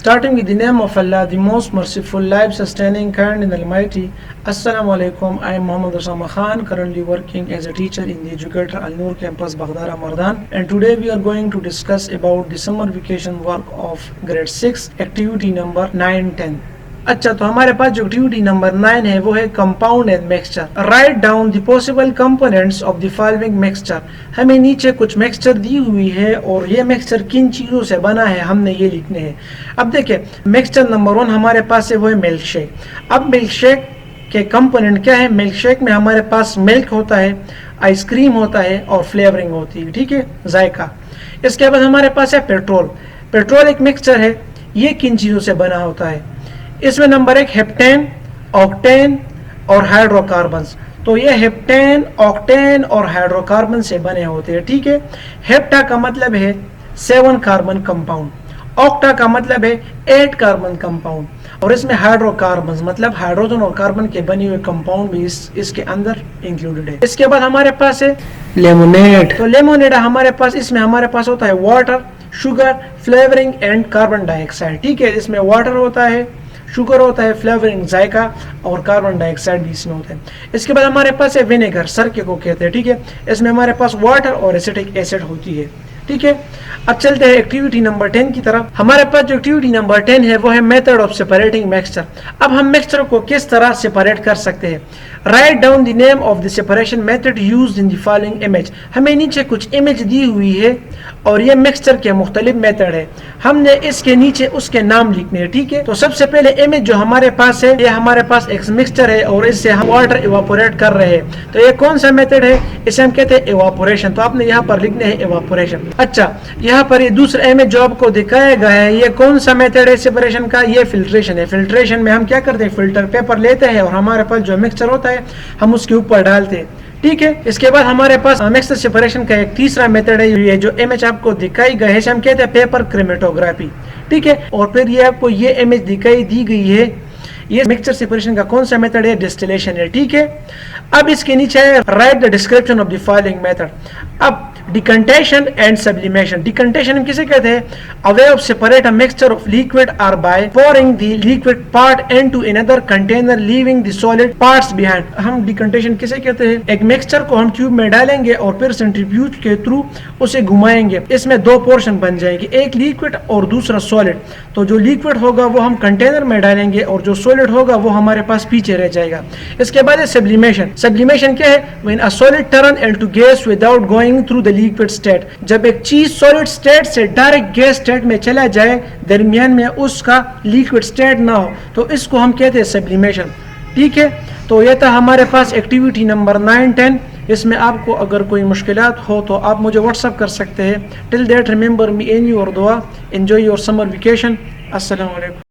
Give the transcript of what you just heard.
Starting with the name of Allah, the most merciful, life-sustaining, kind and almighty. Assalamu alaikum. I am Muhammad Osama Khan, currently working as a teacher in the Educator Al Noor campus, Baghdad, Mardan. And today we are going to discuss about the summer vacation work of grade 6, activity number 9-10. अच्छा, तो हमारे पास जो activity number 9 है वो है compound and mixture. Write down the possible components of the following mixture. हमें नीचे कुछ मिक्सचर दी हुई है और ये मिक्सचर किन चीज़ों से बना है हमने ये लिखने हैं. अब देखिए, मिक्सचर नंबर 1 हमारे पास है वो है मिल्क शेक. अब मिल्क शेक के कंपोनेंट क्या है? मिल्क शेक में हमारे पास मिल्क होता है, आइसक्रीम होता है और फ्लेवरिंग होती है, ठीक है, जायका. इसके बाद हमारे पास है पेट्रोल. पेट्रोल एक मिक्सचर है. ये किन चीज़ों से बना होता है? इसमें नंबर 1 हेप्टेन, ऑक्टेन और हाइड्रोकार्बन्स. तो ये हेप्टेन, ऑक्टेन और हाइड्रोकार्बन से बने होते हैं, ठीक है. हेप्टा का मतलब है 7 कार्बन कंपाउंड, ऑक्टा का मतलब है 8 कार्बन कंपाउंड और इसमें हाइड्रोकार्बन्स मतलब हाइड्रोजन और कार्बन के बने हुए कंपाउंड भी इसके अंदर इंक्लूडेड है. इसके बाद हमारे पास है लेमोनेड. तो लेमोनेड हमारे पास, इसमें हमारे पास होता है water, sugar, flavouring and carbon dioxide, ठीक है. इसमें वाटर होता है, शुगर होता है, फ्लेवरिंग जायका और कार्बन डाइऑक्साइड भी इसमें होता है. इसके बाद हमारे पास है विनेगर, सरके को कहते हैं, ठीक है. इसमें हमारे पास वाटर और एसिटिक एसिड होती है, ठीक है. अब चलते हैं एक्टिविटी नंबर 10 की तरफ. हमारे पास जो एक्टिविटी नंबर 10 है वो है मेथड ऑफ सेपरेटिंग मिक्सचर. अब हम मिक्सचर को किस तरह सेपरेट कर सकते हैं? Write down the name of the separation method used in the following image. हमें नीचे कुछ इमेज दी हुई है और ये मिक्सचर के मुख्तलिफ मेथड है. हमने इसके नीचे उसके नाम लिखने हैं, ठीक है. तो सबसे पहले इमेज जो हमारे पास है, ये हमारे पास एक मिक्सचर है और इससे हम वाटर इवापोरेट कर रहे हैं. तो ये कौन सा मेथड है? इसे हम कहते हैं इवापोरेशन. तो आपने यहाँ पर लिखने हैं इवापोरेशन. अच्छा, यहाँ पर ये दूसरा इमेज जो आपको दिखाया गया है, ये कौन सा मेथड है सेपरेशन का? ये फिल्ट्रेशन है. फिल्ट्रेशन में हम क्या करते हैं? फिल्टर पेपर लेते हैं और हमारे पास जो मिक्सचर होता है हम उसके ऊपर डालते हैं, ठीक है. इसके बाद हमारे पास मिक्सचर सेपरेशन का एक तीसरा मेथड है, ये जो इमेज आपको दिखाई गई है हम कहते हैं पेपर क्रोमेटोग्राफी, ठीक है. और फिर ये आपको ये इमेज दिखाई दी गई है, ये मिक्सचर सेपरेशन का कौन सा मेथड है? डिस्टिलेशन है, ठीक है. अब इसके नीचे है write the description of the following method. अब डिकंटेशन एंड सब्लिमेशन. डिकंटेशन हम किसे कहते हैं? A way of separate a mixture of liquid are by pouring the liquid part into another container leaving the solid parts behind. हम डिकंटेशन किसे कहते हैं? एक मिक्सचर को हम ट्यूब में डालेंगे और फिर सेंट्रीफ्यूज के थ्रू उसे घुमाएंगे. इसमें दो पोर्शन बन जाएंगे, एक लिक्विड और दूसरा सॉलिड. तो जो लिक्विड होगा वो हम कंटेनर में डालेंगे और जो सॉलिड होगा वो हमारे पास पीछे रह जाएगा. इसके बाद है सब्लिमेशन. सब्लिमेशन क्या है? When a solid turn into gas without going through the liquid state. जब एक चीज सॉलिड स्टेट से डायरेक्ट गैस स्टेट में चला जाए, दरमियान में उसका लिक्विड स्टेट ना हो, तो इसको हम कहते हैं सब्लिमेशन, ठीक है. तो यह था हमारे पास एक्टिविटी नंबर 9-10. इसमें आपको अगर कोई मुश्किलात हो तो आप मुझे व्हाट्सअप कर सकते हैं. Till that remember me in your दुआ. Enjoy your summer vacation. अस्सलाम वालेकुम.